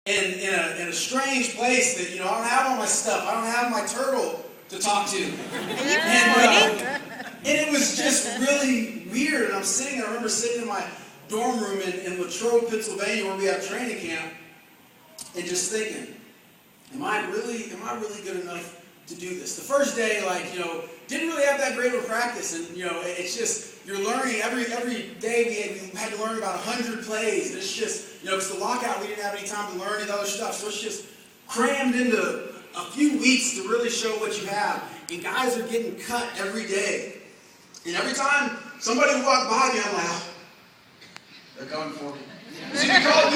in a strange place that, I don't have all my stuff. I don't have my turtle to talk to. And it was just really weird. And I remember sitting in my dorm room in Latrobe, Pennsylvania, where we have training camp, and just thinking, am I really good enough to do this? The first day, didn't really have that great of a practice, and it's just, you're learning every day. We had to learn about 100 plays, and it's just, because the lockout, we didn't have any time to learn any other stuff, so it's just crammed into a few weeks to really show what you have. And guys are getting cut every day, and every time somebody would walk by me, I'm like, oh, they're coming for me. So we call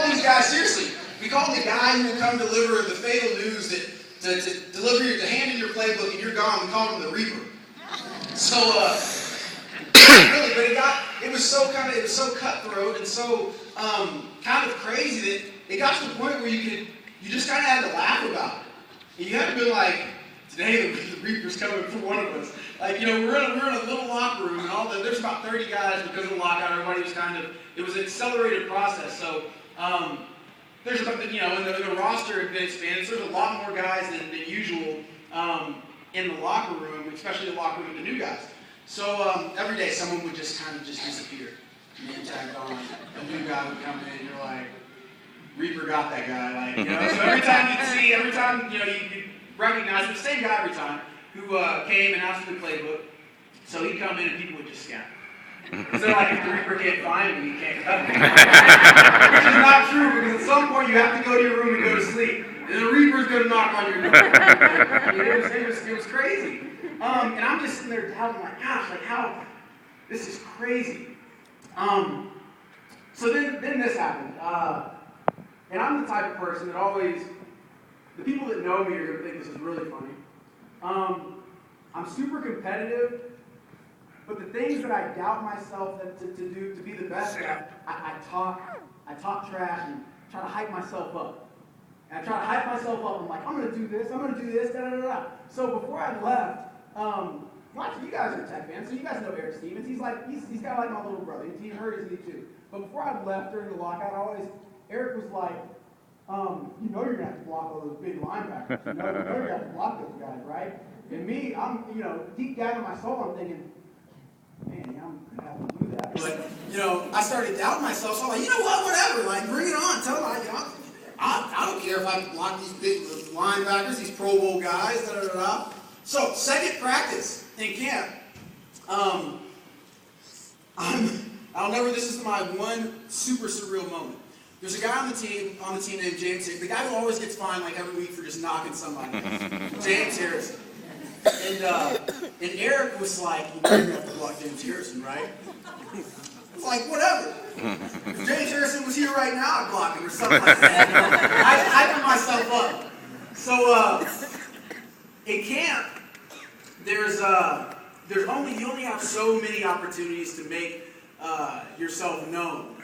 these guys, seriously, we call the guy who will come deliver the fatal news that to deliver to hand in your playbook and you're gone. We call him the Reaper. So really, but it was so cutthroat and so kind of crazy that it got to the point where you just kind of had to laugh about it. And you had to be like, today the Reaper's coming for one of us. We're in a little locker room and there's about 30 guys because of the lockout. Everybody was it was an accelerated process. So there's about, in the roster had been expanded, so there's a lot more guys than usual in the locker room, especially the locker room of the new guys. So every day someone would just disappear. Name tagged on, a new guy would come in, and you're like, Reaper got that guy. So every time you recognize the same guy every time who came and asked for the playbook. So he'd come in and people would just scatter. Because they're like, if the Reaper can't find me, he can't cut me. Which is not true, because at some point you have to go to your room and go to sleep. And the Reaper's going to knock on your door. It was crazy. And I'm just sitting there doubting, gosh, how, this is crazy. So then this happened. And I'm the type of person that always, the people that know me are going to think this is really funny. I'm super competitive. But the things that I doubt myself to do to be the best at, I talk trash and try to hype myself up. And I try to hype myself up. I'm like, I'm going to do this, da da da da. So before I left, you guys are Tech fans, so you guys know Eric Stevens. He's kind of like my little brother. He's heard his knee too. But before I left during the lockout, Eric was like, you're going to have to block all those big linebackers. You're going to have to block those guys, right? And me, I'm, deep down in my soul, I'm thinking, man, I'm going to have to do that. But, I started doubting myself, so I'm like, whatever, bring it on. Tell them, I don't care if I block these big linebackers, these Pro Bowl guys, da da da da. So, second practice in camp, this is my one super surreal moment. There's a guy on the team named James Harrison, the guy who always gets fined every week for just knocking somebody. James Harrison. And Eric was like, you have to block James Harrison, right? It's like, whatever. If James Harrison was here right now, I'd block him or something like that. I hyped myself up. So in camp, you only have so many opportunities to make yourself known.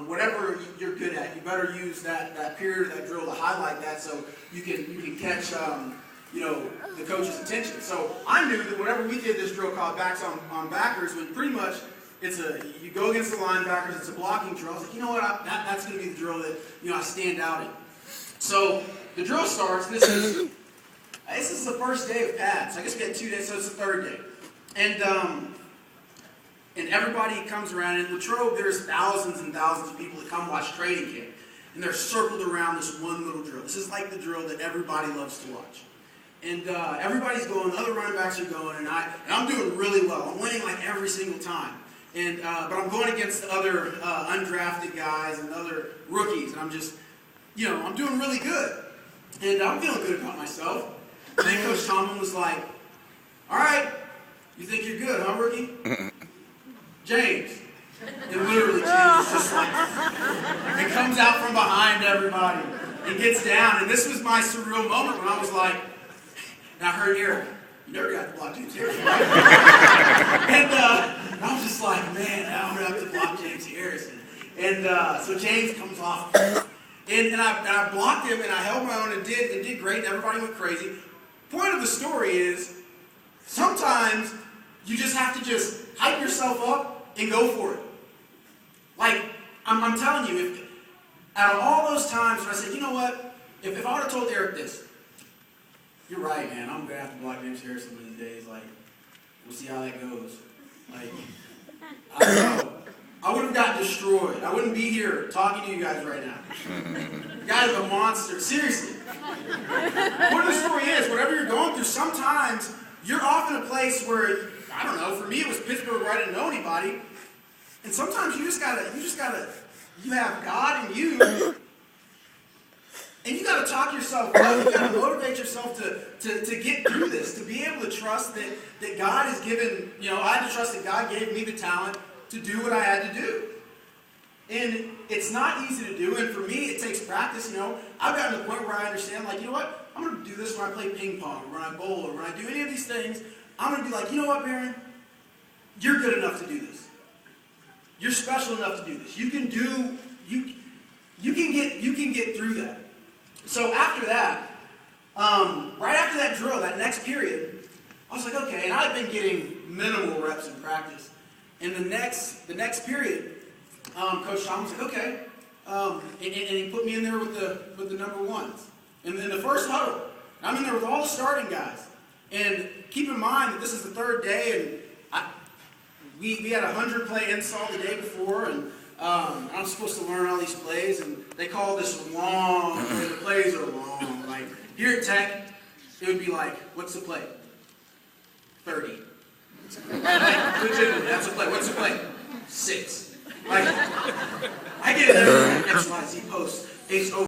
Whatever you're good at, you better use that period, that drill to highlight that, so you can catch the coach's attention. So I knew that whenever we did this drill called backs on backers, when pretty much you go against the linebackers, it's a blocking drill. I was like, you know what, that's going to be the drill that I stand out in. So the drill starts. This is the first day of pads. I guess we had 2 days, so it's the third day. And everybody comes around. In Latrobe, there's thousands and thousands of people that come watch training camp. And they're circled around this one little drill. This is like the drill that everybody loves to watch. And everybody's going, the other running backs are going, and I'm doing really well. I'm winning every single time. And but I'm going against the other undrafted guys and other rookies, and I'm just, I'm doing really good. And I'm feeling good about myself. And then Coach Tomlin was like, all right, you think you're good, huh, rookie? James. And literally, James is just it comes out from behind everybody and gets down. And this was my surreal moment when I was like, and I heard Eric, you never got to block James Harrison, right? And I was just like, man, I'm going to have to block James Harrison. And so James comes off. And I blocked him, and I held my own and did great, and everybody went crazy. Point of the story is, sometimes you just have to just hype yourself up and go for it. I'm telling you, out of all those times where I said, you know what, if I would have told Eric this, you're right, man, I'm going to have to block James Harrison one of these days, like, we'll see how that goes. Like, I don't know. I would have gotten destroyed. I wouldn't be here talking to you guys right now. The guy's a monster. Seriously. What the story is, whatever you're going through, sometimes you're off in a place where, I don't know, for me it was Pittsburgh where I didn't know anybody. And sometimes you have God in you, and you got to talk yourself up. You got to motivate yourself to get through this, to be able to trust that God has given, I had to trust that God gave me the talent to do what I had to do. And it's not easy to do, and for me, it takes practice, I've gotten to the point where I understand, like, you know what, I'm going to do this when I play ping pong, or when I bowl, or when I do any of these things. I'm going to be like, you know what, Barron, you're good enough to do this. You're special enough to do this. You can get through that. So after that, right after that drill, that next period, I was like, okay, and I've been getting minimal reps in practice. And the next period, Coach Tom was like, okay, and he put me in there with the number ones. And in the first huddle, I'm in there with all the starting guys. And keep in mind that this is the third day, and we had a 100-play install the day before, and I'm supposed to learn all these plays, and they call this long, the plays are long. Like, here at Tech, it would be like, what's the play? 30. Like, legitimately, that's a play. What's the play? 6. Like, I get in there, XYZ post, Ace over.